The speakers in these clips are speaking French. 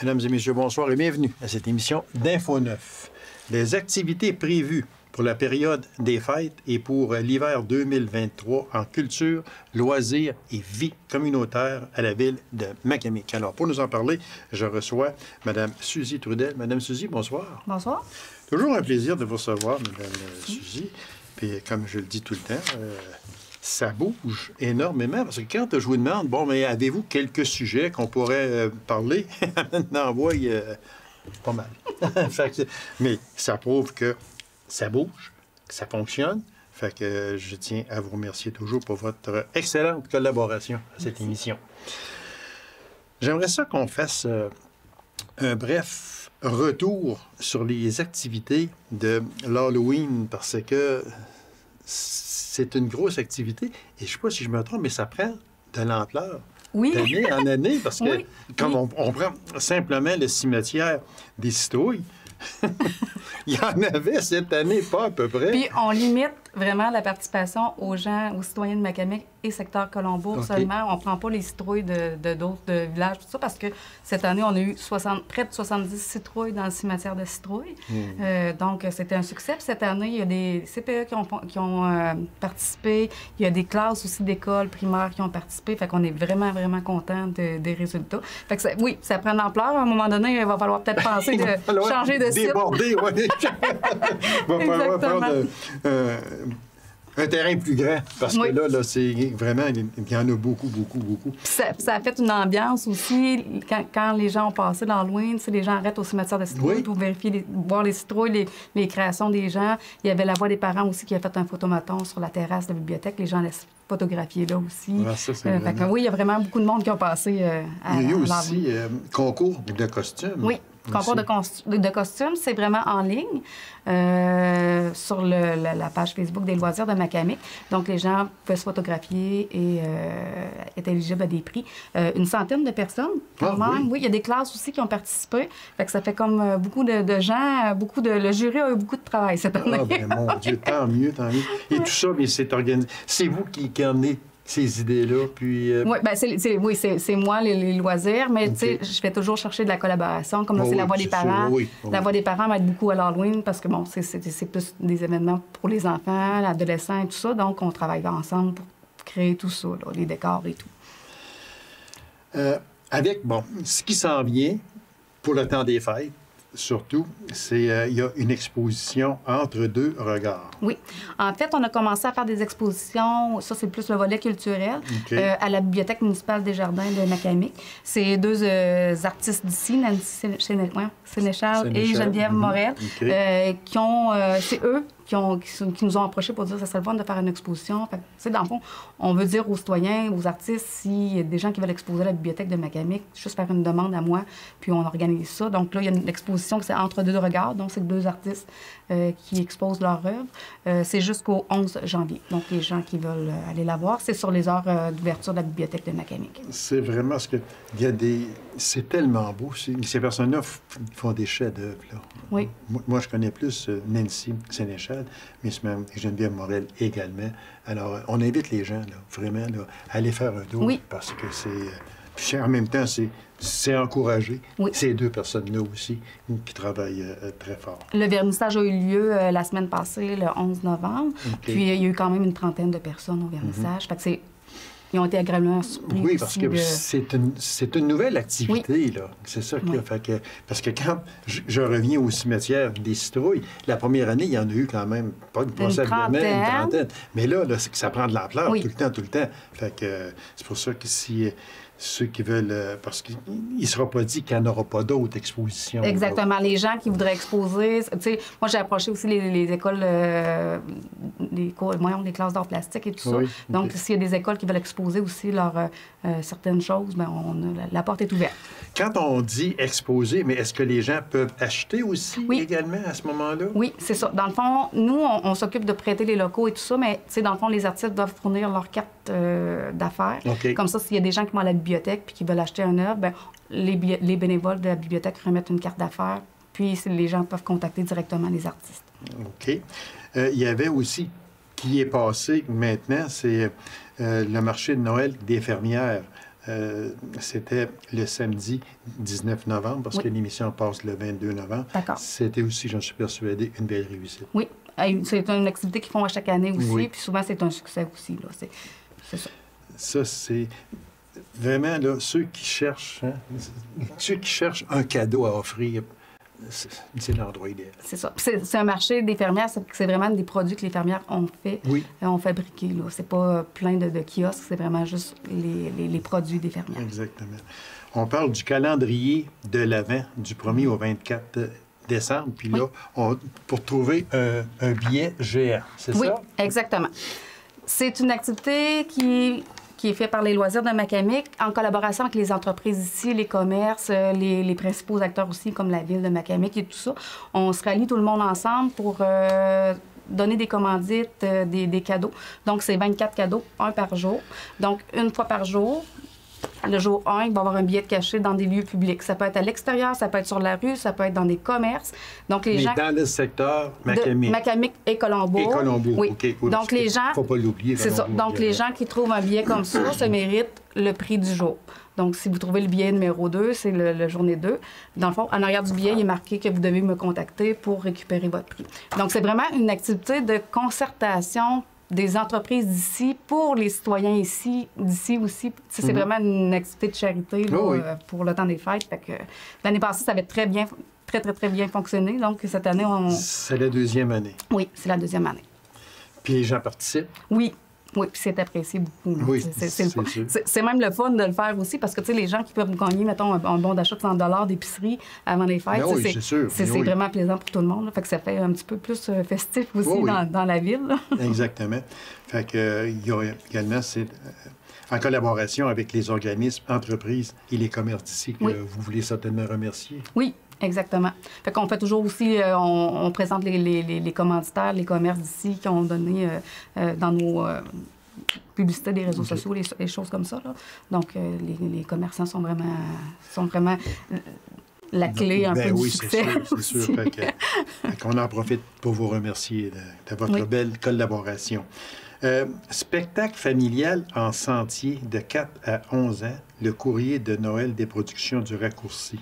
Mesdames et messieurs, bonsoir et bienvenue à cette émission d'Info 9. Les activités prévues pour la période des fêtes et pour l'hiver 2023 en culture, loisirs et vie communautaire à la ville de Macamic. Alors, pour nous en parler, je reçois Mme Suzy Trudel. Madame Suzy, bonsoir. Bonsoir. Toujours un plaisir de vous recevoir, Mme Suzy. Puis, comme je le dis tout le temps, ça bouge énormément. Parce que quand je vous demande, bon, mais avez-vous quelques sujets qu'on pourrait parler? Maintenant, oui, pas mal. Mais ça prouve que ça bouge, que ça fonctionne. Fait que je tiens à vous remercier toujours pour votre excellente collaboration à cette émission. J'aimerais ça qu'on fasse un bref retour sur les activités de l'Halloween parce que c'est une grosse activité. Et je ne sais pas si je me trompe, mais ça prend de l'ampleur. Oui. D'année en année, parce que oui. comme on prend simplement le cimetière des Citrouilles, il y en avait cette année, pas à peu près. Puis on limite vraiment la participation aux gens, aux citoyens de Macamic et secteur Colombourg seulement. On ne prend pas les citrouilles de d'autres villages, tout ça, parce que cette année, on a eu près de 70 citrouilles dans le cimetière de Citrouilles. Donc, c'était un succès. Puis cette année, il y a des CPE qui ont participé. Il y a des classes aussi d'écoles primaires qui ont participé. Fait qu'on est vraiment, vraiment contents des résultats. Fait que oui, ça prend de l'ampleur. À un moment donné, il va falloir peut-être penser de changer de site. Déborder, oui. Il va falloir prendre un terrain plus grand, parce que là, c'est vraiment, il y en a beaucoup, beaucoup, beaucoup. Ça a fait une ambiance aussi, quand les gens ont passé dans l'Halloween, les gens arrêtent au cimetière de Citrouilles pour vérifier, voir les citrouilles, les créations des gens. Il y avait la voix des parents aussi qui a fait un photomaton sur la terrasse de la bibliothèque. Les gens laissent photographier là aussi. Ah, ça, vraiment... oui, il y a vraiment beaucoup de monde qui ont passé à il y a eu aussi concours de costumes. Oui. Concours de costumes, c'est vraiment en ligne sur la page Facebook des loisirs de Macamic. Donc, les gens peuvent se photographier et être éligibles à des prix. Une centaine de personnes, quand même. Oui, il y a des classes aussi qui ont participé. Fait que ça fait comme beaucoup de gens, le jury a eu beaucoup de travail cette année. Ah, ben mon Dieu, tant mieux, tant mieux. Et tout ça, mais c'est organisé. C'est vous qui en êtes ces idées-là, puis... Oui, bien, c'est moi, les loisirs, mais tu sais, je vais toujours chercher de la collaboration, comme là, c'est la voix des parents. La voix des parents va être beaucoup à l'Halloween, parce que, bon, c'est plus des événements pour les enfants, l'adolescent et tout ça, donc on travaille ensemble pour créer tout ça, là, les décors et tout. Avec, bon, ce qui s'en vient pour le temps des fêtes, surtout, il y a une exposition entre deux regards. Oui. En fait, on a commencé à faire des expositions, ça c'est plus le volet culturel, à la Bibliothèque municipale des Jardins de Macamic. C'est deux artistes d'ici, Nancy Sénéchal et Geneviève Morel, qui ont... c'est eux qui nous ont approchés pour dire que ça serait le fun de faire une exposition. Fait, dans le fond, on veut dire aux citoyens, aux artistes, s'il y a des gens qui veulent exposer à la bibliothèque de Macamic, juste faire une demande à moi, puis on organise ça. Donc là, il y a une exposition qui c'est entre deux regards, donc c'est deux artistes qui exposent leur œuvre. C'est jusqu'au 11 janvier. Donc les gens qui veulent aller la voir, c'est sur les heures d'ouverture de la bibliothèque de Macamic. C'est vraiment ce que... Il y a des... C'est tellement beau. Ces personnes-là font des chefs-d'œuvre. Oui. Moi, je connais plus Nancy Sénéchal, mais Geneviève Morel également. Alors, on invite les gens, là, vraiment, là, à aller faire un tour, parce que c'est... en même temps, c'est encouragé. Ces deux personnes-là aussi qui travaillent très fort. Le vernissage a eu lieu la semaine passée, le 11 novembre. Puis, il y a eu quand même une trentaine de personnes au vernissage. Fait que ils ont été agréablement surpris. Oui, parce que c'est une nouvelle activité, là. C'est ça qui a fait que... Parce que quand je reviens au cimetière des Citrouilles, la première année, il y en a eu quand même, pas une trentaine. Mais là, ça prend de l'ampleur tout le temps. Fait que c'est pour ça que si... Ceux qui veulent... parce qu'il ne sera pas dit qu'il n'y en aura pas d'autres expositions. Exactement. Les gens qui voudraient exposer... Tu sais, moi, j'ai approché aussi les écoles, les classes d'art plastique et tout ça. Donc, s'il y a des écoles qui veulent exposer aussi certaines choses, bien, la porte est ouverte. Quand on dit exposer, mais est-ce que les gens peuvent acheter aussi également à ce moment-là? Oui, c'est ça. Dans le fond, nous, on s'occupe de prêter les locaux et tout ça, mais tu sais, dans le fond, les artistes doivent fournir leur carte d'affaires. Comme ça, s'il y a des gens qui vont à la bibliothèque puis qui veulent acheter un œuvre, bien, les bénévoles de la bibliothèque remettent une carte d'affaires, puis les gens peuvent contacter directement les artistes. OK. Il y avait aussi, qui est passé maintenant, c'est le marché de Noël des fermières c'était le samedi 19 novembre, parce que l'émission passe le 22 novembre. D'accord. C'était aussi, j'en suis persuadé, une belle réussite. Oui. C'est une activité qu'ils font à chaque année aussi, oui. Puis souvent, c'est un succès aussi. C'est ça. Ça, c'est vraiment là, ceux qui cherchent un cadeau à offrir, c'est l'endroit idéal. C'est ça. C'est un marché des fermières, c'est vraiment des produits que les fermières ont fait, ont fabriqués. C'est pas plein de kiosques, c'est vraiment juste les produits des fermières. Exactement. On parle du calendrier de l'Avent du 1er au 24 décembre. Puis là, pour trouver un billet géant, c'est ça? Oui, exactement. C'est une activité qui est faite par les loisirs de Macamic en collaboration avec les entreprises ici, les commerces, les principaux acteurs aussi, comme la ville de Macamic et tout ça. On se rallie tout le monde ensemble pour donner des commandites, des cadeaux. Donc, c'est 24 cadeaux, un par jour. Donc, une fois par jour. Le jour 1, il va y avoir un billet de cachet dans des lieux publics. Ça peut être à l'extérieur, ça peut être sur la rue, ça peut être dans des commerces. Donc, les gens... dans le secteur Macamic. Macamic et Colombo. Et Colombo, oui. OK. Donc, les gens... Il ne faut pas l'oublier. C'est ça. Donc, les gens qui trouvent un billet comme ça se méritent le prix du jour. Donc, si vous trouvez le billet numéro 2, c'est le journée 2. Dans le fond, en arrière du billet, il est marqué que vous devez me contacter pour récupérer votre prix. Donc, c'est vraiment une activité de concertation des entreprises d'ici pour les citoyens d'ici aussi. C'est vraiment une activité de charité là, pour le temps des fêtes. Fait que, l'année passée, ça avait très bien fonctionné. Donc, cette année, C'est la deuxième année. Oui, c'est la deuxième année. Puis les gens participent? Oui. Oui, puis c'est apprécié beaucoup. Là. Oui, c'est même le fun de le faire aussi parce que, tu sais, les gens qui peuvent gagner, mettons, un bon d'achat de 100 d'épicerie avant les fêtes, c'est vraiment plaisant pour tout le monde. Là. Fait que ça fait un petit peu plus festif aussi dans la ville. Là. Exactement. Fait que, il y a également, en collaboration avec les organismes, entreprises et les commerces d'ici que vous voulez certainement remercier. Oui. Exactement. Fait qu'on fait toujours aussi, on présente les commanditaires, les commerces d'ici qui ont donné dans nos publicités des réseaux sociaux, les choses comme ça. Là. Donc, les commerçants sont vraiment la clé un peu du succès. C'est sûr. Fait qu'on en profite pour vous remercier de votre belle collaboration. Spectacle familial en sentier de 4 à 11 ans, le courrier de Noël des productions du Raccourci.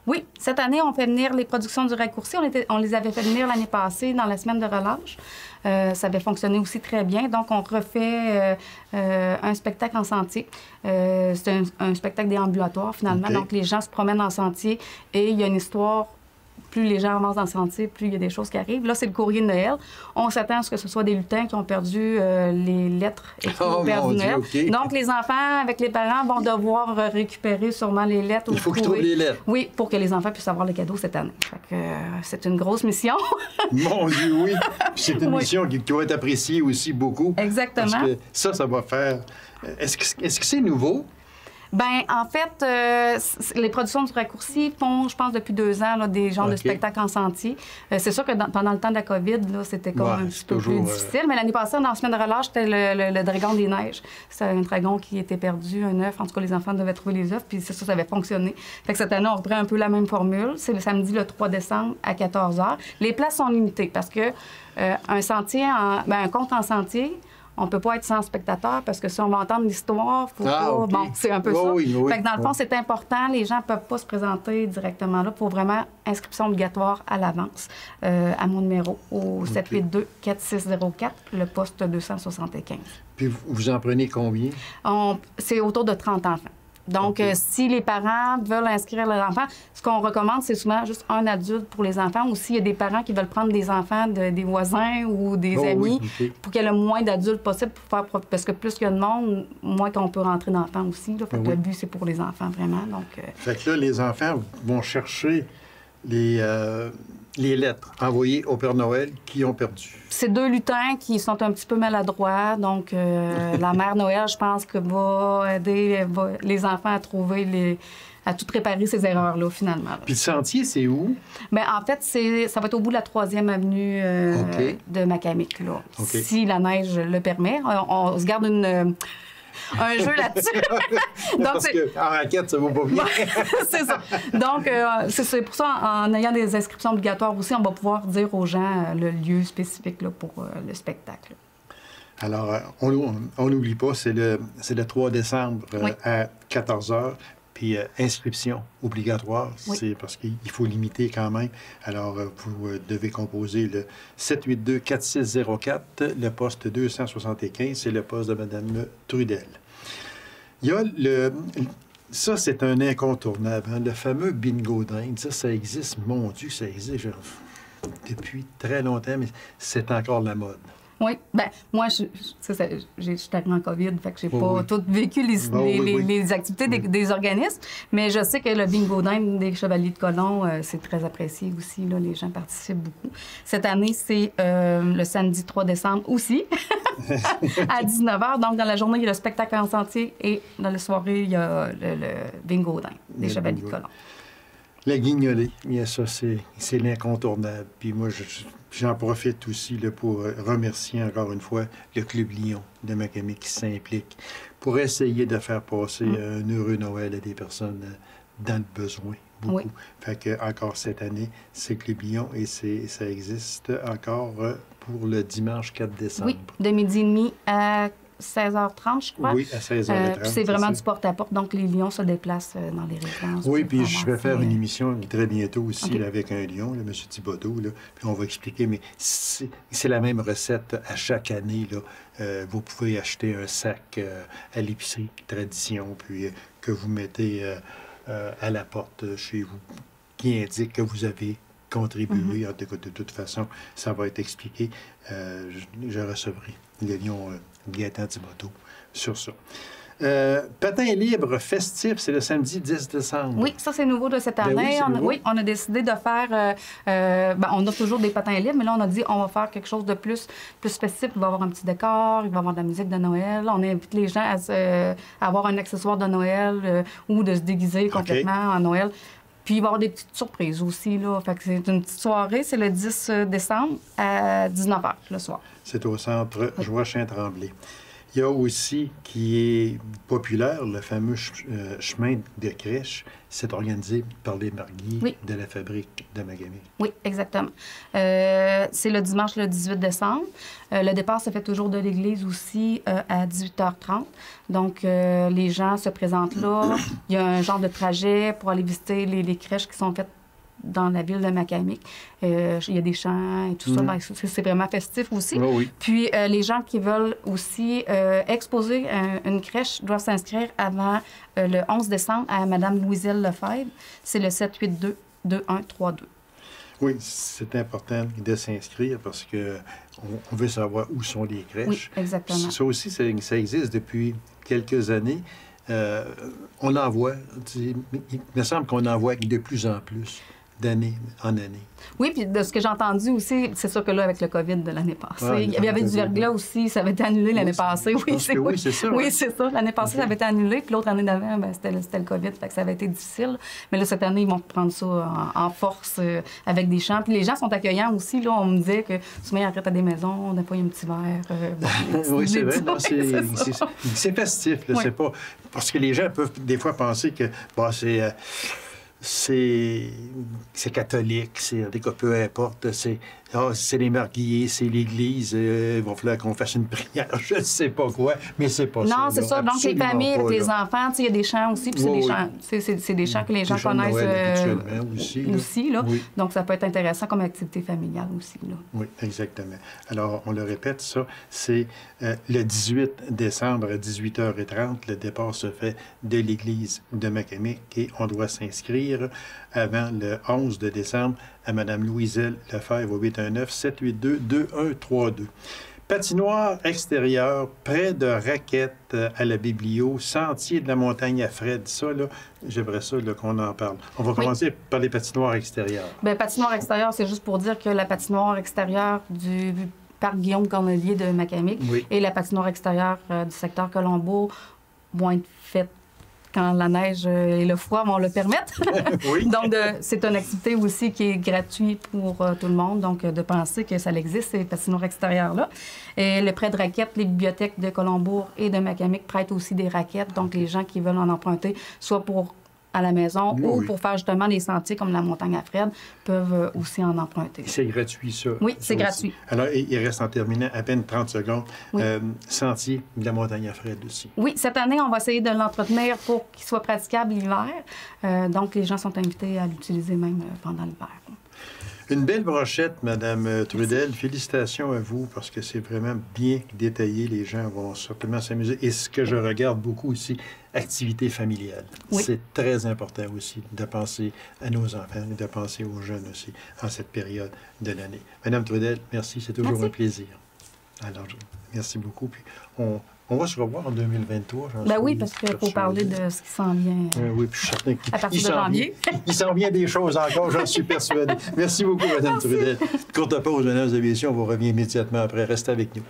Oui, cette année, on fait venir les productions du Raccourci. On les avait fait venir l'année passée dans la semaine de relâche. Ça avait fonctionné aussi très bien. Donc, on refait un spectacle en sentier. C'est un spectacle déambulatoire, finalement. Donc, les gens se promènent en sentier et il y a une histoire. Plus les gens avancent dans le sentier, plus il y a des choses qui arrivent. Là, c'est le courrier de Noël. On s'attend à ce que ce soit des lutins qui ont perdu les lettres écrites au Père du Noël. Okay. Donc, les enfants, avec les parents, vont devoir récupérer sûrement les lettres. Il faut qu'ils trouvent les lettres. Oui, pour que les enfants puissent avoir le cadeau cette année. Fait que, c'est une grosse mission. Mon Dieu, oui. C'est une mission qui va être appréciée aussi beaucoup. Exactement. Parce que ça va faire... Est-ce que c'est nouveau? Bien, en fait, les productions du Raccourci font, je pense, depuis 2 ans, là, des genres de spectacles en sentier. C'est sûr que pendant le temps de la COVID, là, c'était comme un petit peu plus difficile. Mais l'année passée, dans la semaine de relâche, c'était le Dragon des Neiges. C'est un dragon qui était perdu, un œuf. En tout cas, les enfants devaient trouver les œufs, puis ça avait fonctionné. Fait que cette année, on reprend un peu la même formule. C'est le samedi, le 3 décembre, à 14 h. Les places sont limitées parce que un sentier, un conte en sentier, on ne peut pas être sans spectateur parce que si on va entendre l'histoire, faut pas... Okay. Bon, c'est un peu ça. Oui. Fait que dans le fond, c'est important. Les gens ne peuvent pas se présenter directement là pour vraiment inscription obligatoire à l'avance à mon numéro au 782-4604, le poste 275. Puis vous en prenez combien? C'est autour de 30 enfants. Donc, si les parents veulent inscrire leurs enfants, ce qu'on recommande, c'est souvent juste un adulte pour les enfants. Ou s'il y a des parents qui veulent prendre des enfants des voisins ou des amis, pour qu'il y ait le moins d'adultes possible pour faire... Parce que plus il y a de monde, moins qu'on peut rentrer d'enfants aussi. Là. Fait que le but, c'est pour les enfants, vraiment. Donc, Fait que là, les enfants vont chercher les lettres envoyées au Père Noël qui ont perdu. C'est 2 lutins qui sont un petit peu maladroits. Donc, la Mère Noël, je pense que va aider les enfants à trouver à tout préparer ces erreurs-là, finalement. Puis le sentier, c'est où? Bien, en fait, ça va être au bout de la 3e avenue de Macamic, là. Si la neige le permet. On se garde un jeu là-dessus. Parce qu'en raquette, ça vaut pas bien. C'est ça. Donc, c'est pour ça, en ayant des inscriptions obligatoires aussi, on va pouvoir dire aux gens le lieu spécifique là, pour le spectacle. Alors, on n'oublie pas, c'est le 3 décembre à 14 heures. Puis inscription obligatoire, Oui. c'est parce qu'il faut limiter quand même. Alors, vous devez composer le 782-4604, le poste 275, c'est le poste de Mme Trudel. Il y a ça, c'est un incontournable, hein, le fameux bingo d'Inde. Ça existe, mon Dieu, ça existe depuis très longtemps, mais c'est encore la mode. Oui, bien, moi, je suis arrivée en COVID, fait que j'ai Oh, pas oui. tout vécu les activités des organismes, mais je sais que le bingo d'Inde des Chevaliers de Colomb, c'est très apprécié aussi, là, les gens participent beaucoup. Cette année, c'est le samedi 3 décembre aussi, à 19h, donc dans la journée, il y a le spectacle en sentier et dans la soirée, il y a le bingo d'Inde des Chevaliers de Colomb. La guignolée, bien ça, c'est l'incontournable. Puis moi, j'en profite aussi là, pour remercier encore une fois le Club Lion de Macamé qui s'implique pour essayer de faire passer un heureux Noël à des personnes dans le besoin. Beaucoup. Oui. Fait que encore cette année, c'est Club Lion et ça existe encore pour le dimanche 4 décembre. Oui, de midi et demi à 16h30, je crois. Oui, à 16h30. Puis c'est vraiment ça. du porte-à-porte, donc les lions se déplacent dans les résidences. Oui, puis je vais faire une émission. émission très bientôt aussi OK. là, avec un lion, le M. Thibodeau, là, puis on va expliquer, mais c'est la même recette à chaque année. Là. Vous pouvez acheter un sac à l'épicerie Tradition, puis que vous mettez à la porte chez vous, qui indique que vous avez contribué. En tout cas, de toute façon, ça va être expliqué. Je recevrai le lion Gaétan Thibodeau sur ça. Patin libre festif, c'est le samedi 10 décembre. Oui, ça, c'est nouveau de cette Ben oui, année. c'est nouveau. Oui, on a décidé de faire... on a toujours des patins libres, mais là, on a dit on va faire quelque chose de plus festif. Il va y avoir un petit décor, il va y avoir de la musique de Noël. On invite les gens à avoir un accessoire de Noël ou de se déguiser complètement en Noël. Puis, il va y avoir des petites surprises aussi, là. Fait que c'est une petite soirée, c'est le 10 décembre à 19h le soir. C'est au centre Joachim-Tremblay. Il y a aussi, qui est populaire, le fameux chemin de crèche. C'est organisé par les mariés de la fabrique de Magamé. Oui, exactement. C'est le dimanche le 18 décembre. Le départ se fait toujours de l'église aussi à 18h30. Donc, les gens se présentent là. Il y a un genre de trajet pour aller visiter les crèches qui sont faites dans la ville de Macamic. Il y a des chants et tout ça. Ben, c'est vraiment festif aussi. Oh oui. Puis, les gens qui veulent aussi exposer une crèche doivent s'inscrire avant le 11 décembre à Mme Louiselle Lefebvre. C'est le 782-2132. Oui, c'est important de s'inscrire parce que on veut savoir où sont les crèches. Oui, exactement. Ça aussi, ça existe depuis quelques années. On en voit. Il me semble qu'on en voit de plus en plus d'année en année. Oui, puis de ce que j'ai entendu aussi, c'est sûr que là, avec le COVID de l'année passée, Ah, il y avait du verglas aussi, ça avait été annulé l'année passée. Oui, c'est ça. Oui, c'est ça. L'année passée, ça avait été annulé, puis l'autre année d'avant, ben, c'était le COVID, fait que ça avait été difficile. Mais là, cette année, ils vont prendre ça en force avec des chants. Puis les gens sont accueillants aussi. Là, on me disait que souvent, ils arrêtent à des maisons, des fois, il y a un petit verre. Oui, c'est vrai. C'est festif. Là, Oui. C'est pas... Parce que les gens peuvent des fois penser que bon, c'est catholique, c'est en tout cas, peu importe, c'est les mariés, c'est l'Église, il va falloir qu'on fasse une prière, je ne sais pas quoi, mais c'est pas ça. Non, c'est ça. Donc, les familles avec les enfants, il y a des chants aussi, puis c'est des chants que les gens connaissent aussi là. Oui. Donc, ça peut être intéressant comme activité familiale aussi. Là. Oui, exactement. Alors, on le répète, ça, c'est le 18 décembre à 18h30. Le départ se fait de l'église de Macamic et on doit s'inscrire avant le 11 de décembre à Mme Louiselle Lefebvre au 819-782-2132. Patinoire extérieure, près de Raquette à la Biblio, sentier de la montagne à Fred. Ça, là, j'aimerais ça qu'on en parle. On va commencer par les patinoires extérieures. Bien, patinoire extérieure, c'est juste pour dire que la patinoire extérieure du parc Guillaume Cornelier de Macamic et la patinoire extérieure du secteur Colombo vont être faites quand la neige et le froid vont le permettre. Oui. Donc, c'est une activité aussi qui est gratuite pour tout le monde. Donc, de penser que ça existe, ces patinoires extérieures-là. Et le prêt de raquettes, les bibliothèques de Colombourg et de Macamic prêtent aussi des raquettes. Donc, les gens qui veulent en emprunter, soit pour à la maison Oui, ou oui. pour faire justement des sentiers comme la montagne à Fred peuvent aussi en emprunter. C'est gratuit, ça. Oui, ça c'est aussi. gratuit. Alors, il reste en terminant à peine 30 secondes. Oui. Sentier de la montagne à Fred aussi. Oui, cette année, on va essayer de l'entretenir pour qu'il soit praticable l'hiver. Donc, les gens sont invités à l'utiliser même pendant l'hiver. Une belle brochette, Madame Trudel. Félicitations à vous parce que c'est vraiment bien détaillé. Les gens vont certainement s'amuser. Et ce que je regarde beaucoup aussi, activité familiale. Oui. C'est très important aussi de penser à nos enfants et de penser aux jeunes aussi en cette période de l'année. Madame Trudel, merci. C'est toujours un plaisir. Alors, merci beaucoup. Puis on va se revoir en 2023. Ben oui, parce qu'il faut parler de ce qui s'en vient. Oui, puis je suis certain qu'il À partir de janvier. Il s'en vient des choses encore, j'en suis persuadé. Merci beaucoup, Mme Trudel. Courte pause, mesdames et messieurs, on vous revient immédiatement après. Restez avec nous.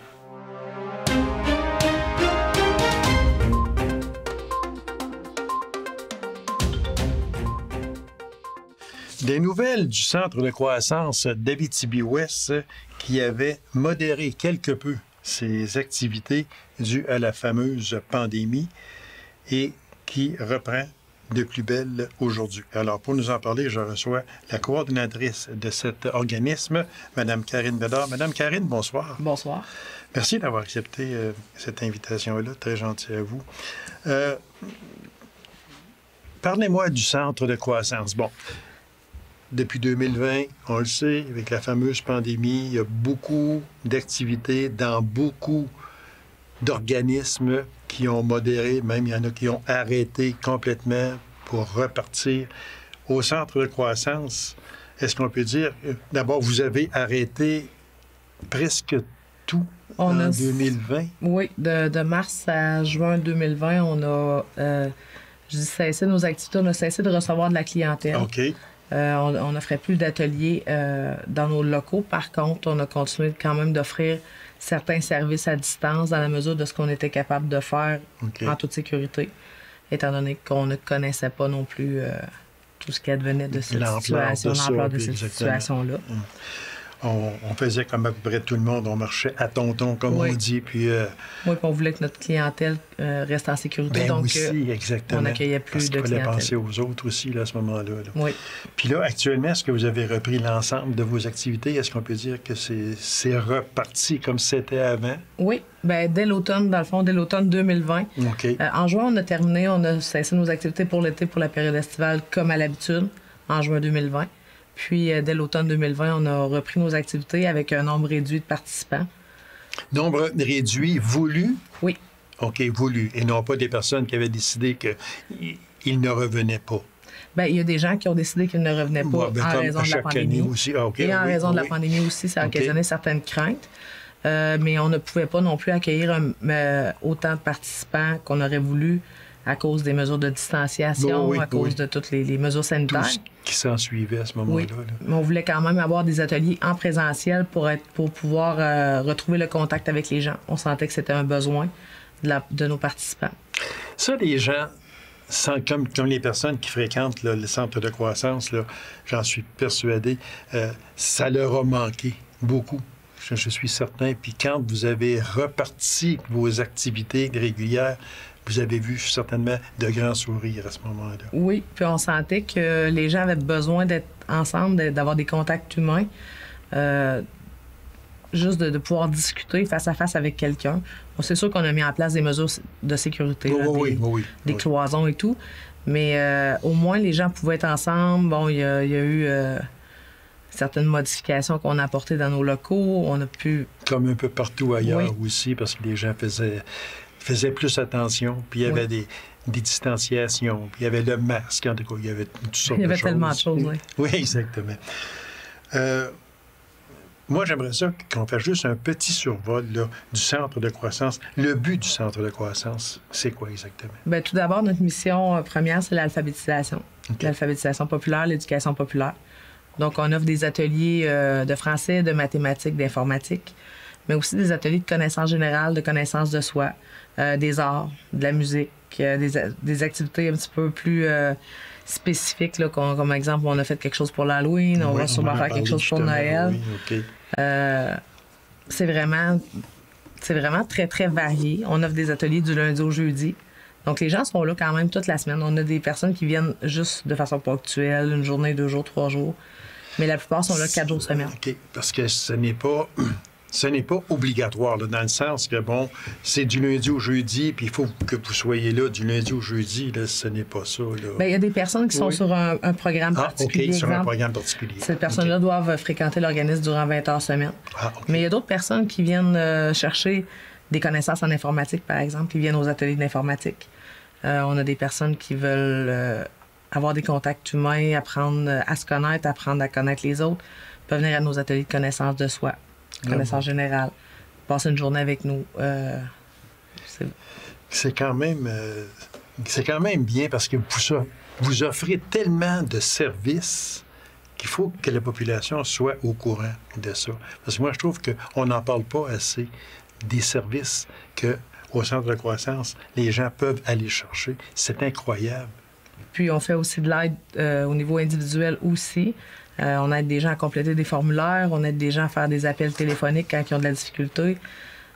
Des nouvelles du centre de croissance d'Abitibi-Ouest qui avait modéré quelque peu ses activités dues à la fameuse pandémie et qui reprend de plus belle aujourd'hui. Alors, pour nous en parler, je reçois la coordinatrice de cet organisme, Mme Karine Bédard. Mme Karine, bonsoir. Bonsoir. Merci d'avoir accepté cette invitation-là. Très gentil à vous. Parlez-moi du centre de croissance. Bon, depuis 2020, on le sait, avec la fameuse pandémie, il y a beaucoup d'activités dans beaucoup d'organismes qui ont modéré, même il y en a qui ont arrêté complètement pour repartir. Au centre de croissance, est-ce qu'on peut dire, d'abord, vous avez arrêté presque tout en 2020? Oui, de mars à juin 2020, on a cessé nos activités, on a cessé de recevoir de la clientèle. OK. On n'offrait plus d'ateliers dans nos locaux. Par contre, on a continué quand même d'offrir certains services à distance dans la mesure de ce qu'on était capable de faire en toute sécurité, étant donné qu'on ne connaissait pas non plus tout ce qui advenait de cette situation, l'ampleur de cette situation-là. On faisait comme à peu près tout le monde, on marchait à tonton, comme on dit, puis... Oui, puis on voulait que notre clientèle reste en sécurité, ben donc aussi, exactement. on accueillait plus de clientèle. Il fallait penser aux autres aussi, là, à ce moment-là. Là. Oui. Puis là, actuellement, est-ce que vous avez repris l'ensemble de vos activités? Est-ce qu'on peut dire que c'est reparti comme c'était avant? Oui, bien, dès l'automne, dans le fond, dès l'automne 2020. OK. En juin, on a terminé, on a cessé nos activités pour l'été, pour la période estivale, comme à l'habitude, en juin 2020. Puis, dès l'automne 2020, on a repris nos activités avec un nombre réduit de participants. Nombre réduit, voulu? Oui. OK, voulu. Et non pas des personnes qui avaient décidé qu'ils ne revenaient pas. Bien, il y a des gens qui ont décidé qu'ils ne revenaient pas en raison de la pandémie. Aussi. Ah, okay, et en raison de la pandémie aussi, ça a occasionné certaines craintes. Mais on ne pouvait pas non plus accueillir autant de participants qu'on aurait voulu à cause des mesures de distanciation, à cause de toutes les mesures sanitaires. Tout ce qui s'en suivait à ce moment-là. Oui, mais on voulait quand même avoir des ateliers en présentiel pour pouvoir retrouver le contact avec les gens. On sentait que c'était un besoin de nos participants. Ça, les gens, comme les personnes qui fréquentent là, le centre de croissance, là, j'en suis persuadé, ça leur a manqué beaucoup. Je suis certain. Puis quand vous avez reparti vos activités régulières, vous avez vu certainement de grands sourires à ce moment-là. Oui, puis on sentait que les gens avaient besoin d'être ensemble, d'avoir des contacts humains, juste de pouvoir discuter face à face avec quelqu'un. Bon, c'est sûr qu'on a mis en place des mesures de sécurité, des cloisons et tout, mais au moins les gens pouvaient être ensemble. Bon, il y a eu certaines modifications qu'on a apportées dans nos locaux. On a pu... Comme un peu partout ailleurs aussi, parce que les gens faisaient plus attention, puis il y avait des distanciations, puis il y avait le masque, en tout cas, il y avait toutes sortes de choses. Il y avait tellement de choses, oui. Oui, exactement. Moi, j'aimerais ça qu'on fasse juste un petit survol là, du centre de croissance. Le but du centre de croissance, c'est quoi exactement? Bien, tout d'abord, notre mission première, c'est l'alphabétisation. L'alphabétisation populaire, l'éducation populaire. Donc, on offre des ateliers de français, de mathématiques, d'informatique, mais aussi des ateliers de connaissances générales, de connaissances de soi, des arts, de la musique, des activités un petit peu plus spécifiques, là, comme exemple, on a fait quelque chose pour l'Halloween, on va sûrement faire quelque chose pour Noël. Oui, c'est vraiment très, très varié. On offre des ateliers du lundi au jeudi. Donc, les gens sont là quand même toute la semaine. On a des personnes qui viennent juste de façon ponctuelle, 1 journée, 2 jours, 3 jours. Mais la plupart sont là 4 jours semaine. OK. Parce que ce n'est pas obligatoire, là, dans le sens que, bon, c'est du lundi au jeudi, puis il faut que vous soyez là du lundi au jeudi. Là, ce n'est pas ça. Bien, il y a des personnes qui sont sur un programme particulier. OK, sur un exemple. programme particulier. Ces personnes-là doivent fréquenter l'organisme durant 20 heures semaine. OK. Mais il y a d'autres personnes qui viennent chercher des connaissances en informatique, par exemple, qui viennent aux ateliers d'informatique. On a des personnes qui veulent avoir des contacts humains, apprendre à se connaître, apprendre à connaître les autres, peuvent venir à nos ateliers de connaissance de soi, connaissance générale, passer une journée avec nous. C'est quand même bien parce que vous offrez tellement de services qu'il faut que la population soit au courant de ça. Parce que moi, je trouve qu'on n'en parle pas assez des services qu'au Centre de croissance, les gens peuvent aller chercher. C'est incroyable. Puis, on fait aussi de l'aide au niveau individuel aussi. On aide des gens à compléter des formulaires, on aide des gens à faire des appels téléphoniques quand ils ont de la difficulté.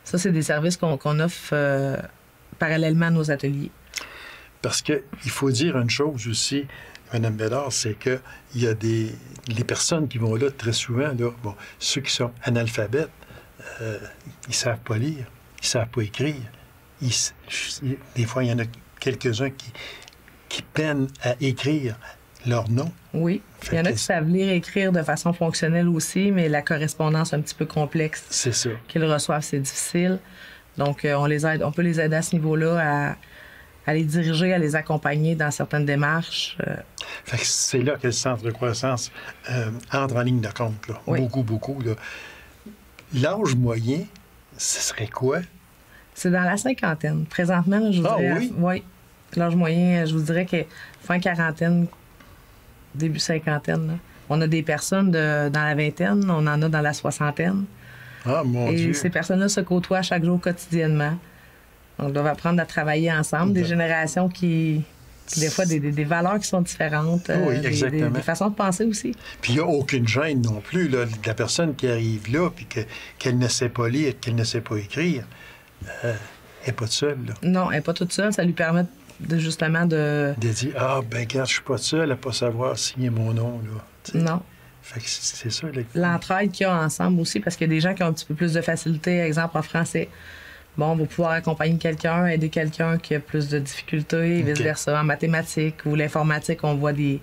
Ça, c'est des services qu'on offre parallèlement à nos ateliers. Parce qu'il faut dire une chose aussi, Mme Bédard, c'est qu'il y a les personnes qui vont là très souvent, là, bon, ceux qui sont analphabètes, ils ne savent pas lire, ils ne savent pas écrire. Des fois, il y en a quelques-uns qui peinent à écrire leur nom. Oui. Il y en a qui savent lire et écrire de façon fonctionnelle aussi, mais la correspondance est un petit peu complexe. C'est ça. Qu'ils reçoivent, c'est difficile. Donc, on peut les aider à ce niveau-là à les diriger, à les accompagner dans certaines démarches. Fait que c'est là que le Centre de croissance entre en ligne de compte. Là. Oui. Beaucoup. Là. L'âge moyen, ce serait quoi? C'est dans la cinquantaine. Présentement, là, je vous dirais... Oui? Oui. L'âge moyen, je vous dirais que fin quarantaine, début cinquantaine. Là. On a des personnes dans la vingtaine, on en a dans la soixantaine. Ah, mon Dieu! Et ces personnes-là se côtoient chaque jour quotidiennement. On doit apprendre à travailler ensemble, des générations qui des fois, des valeurs qui sont différentes. Oui, exactement. Des façons de penser aussi. Puis il n'y a aucune gêne non plus, là, de la personne qui arrive là, puis qu'elle ne sait pas lire, qu'elle ne sait pas écrire. Elle n'est pas seule, là. Non, elle n'est pas toute seule. Ça lui permet justement de dire, regarde, je ne suis pas seule à ne pas savoir signer mon nom, là. T'sais. Non. Fait que c'est ça. Là. L'entraide qu'il y a ensemble aussi, parce qu'il y a des gens qui ont un petit peu plus de facilité, exemple en français. Bon, on va pouvoir accompagner quelqu'un, aider quelqu'un qui a plus de difficultés, et vice-versa. En mathématiques ou l'informatique, on voit des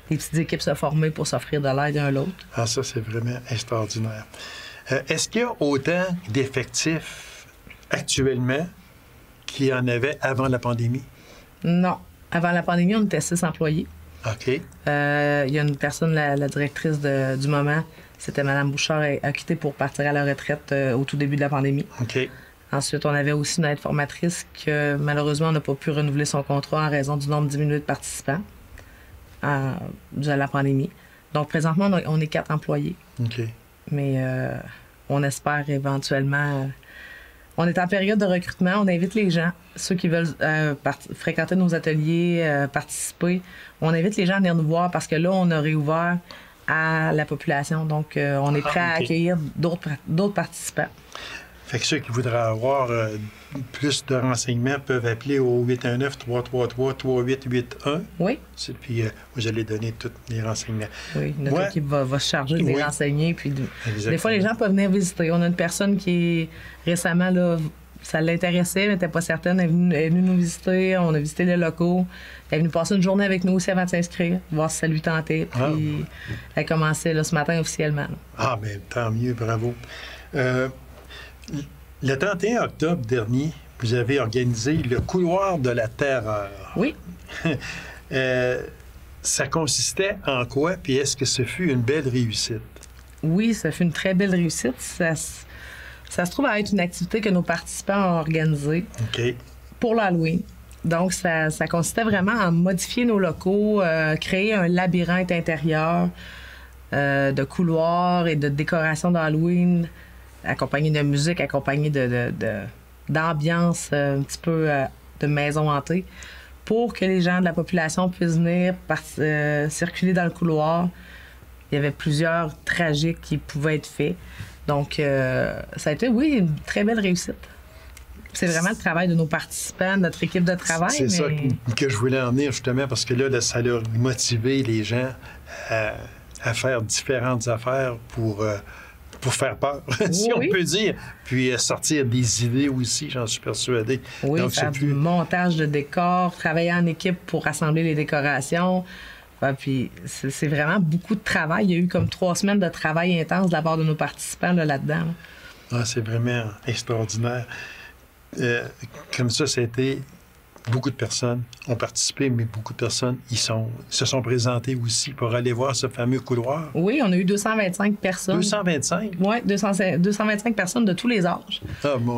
petites équipes se former pour s'offrir de l'aide à l'autre. Ah, ça, c'est vraiment extraordinaire. Est-ce qu'il y a autant d'effectifs actuellement qu'il y en avait avant la pandémie? Non. Avant la pandémie, on était 6 employés. OK. Il y a une personne, la directrice du moment, c'était Mme Bouchard, a quitté pour partir à la retraite au tout début de la pandémie. OK. Ensuite, on avait aussi une aide-formatrice que, malheureusement, on n'a pas pu renouveler son contrat en raison du nombre diminué de participants durant la pandémie. Donc, présentement, on est 4 employés. OK. Mais on espère éventuellement... on est en période de recrutement. On invite les gens, ceux qui veulent fréquenter nos ateliers, participer. On invite les gens à venir nous voir parce que là, on a réouvert à la population. Donc, on est prêt à accueillir d'autres participants. Fait que ceux qui voudraient avoir plus de renseignements peuvent appeler au 819-333-3881. Oui. Puis vous allez donner tous les renseignements. Oui, notre équipe va se charger de les renseigner. Puis des fois, les gens peuvent venir visiter. On a une personne qui, récemment, là, ça l'intéressait, mais n'était pas certaine. Elle est venue nous visiter. On a visité les locaux. Elle est venue passer une journée avec nous aussi avant de s'inscrire, voir si ça lui tentait. Puis elle commençait là, ce matin officiellement. Là. Ah, bien, tant mieux, bravo. Le 31 octobre dernier, vous avez organisé le couloir de la terreur. Oui. Ça consistait en quoi? Puis est-ce que ce fut une belle réussite? Oui, ça fut une très belle réussite. Ça se trouve à être une activité que nos participants ont organisée pour l'Halloween. Donc, ça consistait vraiment à modifier nos locaux, créer un labyrinthe intérieur de couloirs et de décorations d'Halloween, accompagné de musique, accompagné d'ambiance un petit peu de maison hantée, pour que les gens de la population puissent venir circuler dans le couloir. Il y avait plusieurs trajets qui pouvaient être faits. Donc, ça a été, oui, une très belle réussite. C'est vraiment le travail de nos participants, de notre équipe de travail. C'est ça que je voulais en venir, justement, parce que là, ça a motivé les gens à faire différentes affaires pour faire peur, si on peut dire. Puis sortir des idées aussi, j'en suis persuadé. Oui, donc, faire du montage de décors, travailler en équipe pour rassembler les décorations. Puis c'est vraiment beaucoup de travail. Il y a eu comme 3 semaines de travail intense de la part de nos participants là-dedans. Ah, c'est vraiment extraordinaire. Comme ça a été... Beaucoup de personnes ont participé, mais beaucoup de personnes se sont présentées aussi pour aller voir ce fameux couloir. Oui, on a eu 225 personnes. 225? Oui, 225 personnes de tous les âges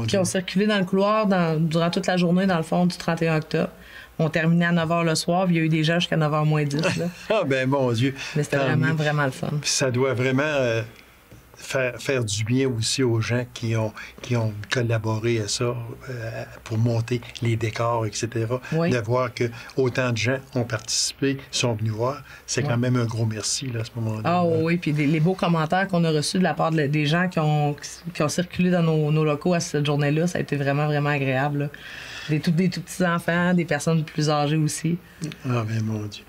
qui ont circulé dans le couloir durant toute la journée, dans le fond, du 31 octobre. On terminait à 9 h le soir, puis il y a eu des gens jusqu'à 9 h moins 10. Là. Ah, ben mon Dieu! Mais c'était vraiment le fun. Puis ça doit vraiment... Faire du bien aussi aux gens qui ont collaboré à ça pour monter les décors, etc. Oui. De voir que autant de gens ont participé, sont venus voir, c'est quand même un gros merci là, à ce moment-là. Ah oui, puis les beaux commentaires qu'on a reçus de la part des gens qui ont circulé dans nos locaux à cette journée-là, ça a été vraiment, vraiment agréable. Là. Des tout petits enfants, des personnes plus âgées aussi. Ah ben mon Dieu.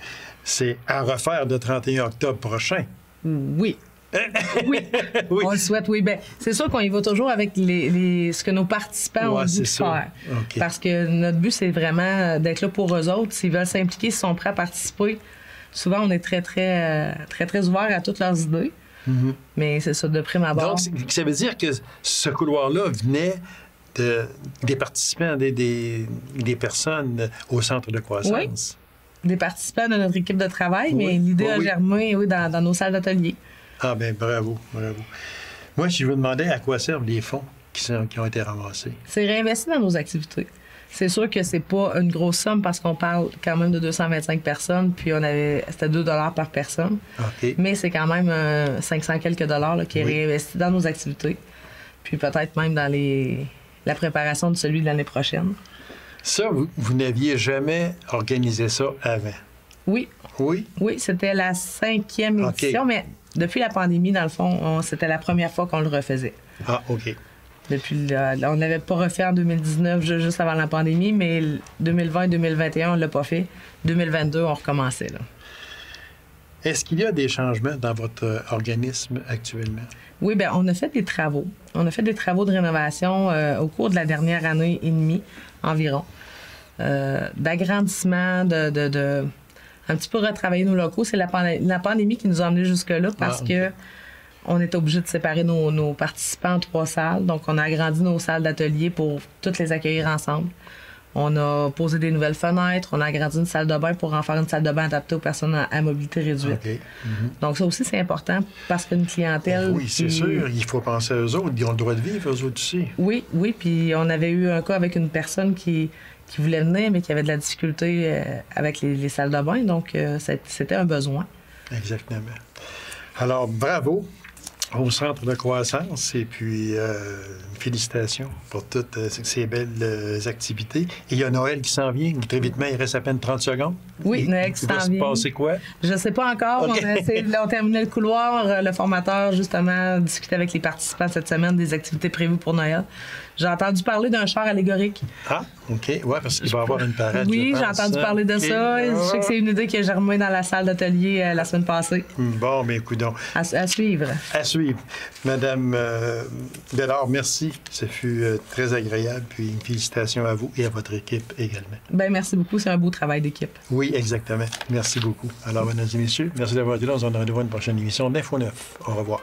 C'est à refaire le 31 octobre prochain. Oui. Oui. On le souhaite, oui. Ben, c'est sûr qu'on y va toujours avec ce que nos participants ont dû faire. Okay. Parce que notre but, c'est vraiment d'être là pour eux autres. S'ils veulent s'impliquer, s'ils sont prêts à participer, souvent, on est très, très, très, très ouvert à toutes leurs idées. Mm-hmm. Mais c'est ça, de prime abord. Donc, ça veut dire que ce couloir-là venait des participants, des personnes au centre de croissance. Oui. Des participants de notre équipe de travail, mais l'idée a germé dans nos salles d'atelier. Ah, bien, bravo. Moi, je vous demandais à quoi servent les fonds qui ont été ramassés. C'est réinvesti dans nos activités. C'est sûr que c'est pas une grosse somme parce qu'on parle quand même de 225 personnes, puis c'était 2 $ par personne. Okay. Mais c'est quand même 500 quelques dollars là, qui est réinvesti dans nos activités, puis peut-être même dans la préparation de celui de l'année prochaine. Ça, vous n'aviez jamais organisé ça avant? Oui. Oui? Oui, c'était la 5e édition, mais depuis la pandémie, dans le fond, c'était la première fois qu'on le refaisait. Ah, OK. On n'avait pas refait en 2019, juste avant la pandémie, mais 2020 et 2021, on ne l'a pas fait. 2022, on recommençait. Là. Est-ce qu'il y a des changements dans votre organisme actuellement? Oui, bien, on a fait des travaux. On a fait des travaux de rénovation au cours de la dernière année et demie environ. D'agrandissement, un petit peu retravailler nos locaux. C'est la pandémie qui nous a emmenés jusque-là parce que on était obligé de séparer nos participants en 3 salles. Donc, on a agrandi nos salles d'atelier pour toutes les accueillir ensemble. On a posé des nouvelles fenêtres. On a agrandi une salle de bain pour en faire une salle de bain adaptée aux personnes à mobilité réduite. Okay. Mm-hmm. Donc, ça aussi, c'est important parce qu'une clientèle... Oui, c'est sûr. Il faut penser à eux autres. Ils ont le droit de vivre, eux autres aussi. Oui. Puis on avait eu un cas avec une personne qui voulait venir, mais qui avait de la difficulté avec les salles de bain. Donc, c'était un besoin. Exactement. Alors, bravo au Centre de croissance et puis félicitations pour toutes ces belles activités. Et il y a Noël qui s'en vient. Très vitement, il reste à peine 30 secondes. Oui, Noël qui s'en vient. Il va se passer quoi? Je ne sais pas encore. Okay. On terminait le couloir. Le formateur, justement, discutait avec les participants cette semaine des activités prévues pour Noël. J'ai entendu parler d'un char allégorique. Ah, OK. Oui, parce qu'il va y avoir une parade. Oui, j'ai entendu parler de ça. Je sais que c'est une idée qui a germé dans la salle d'atelier la semaine passée. Bon, bien, écoutons. À suivre. À suivre. Madame Bédard, merci. Ça fut très agréable. Puis une félicitation à vous et à votre équipe également. Bien, merci beaucoup. C'est un beau travail d'équipe. Oui, exactement. Merci beaucoup. Alors, mesdames et messieurs, merci d'avoir été là. On se donne rendez-vous à une prochaine émission d'Info 9. Au revoir.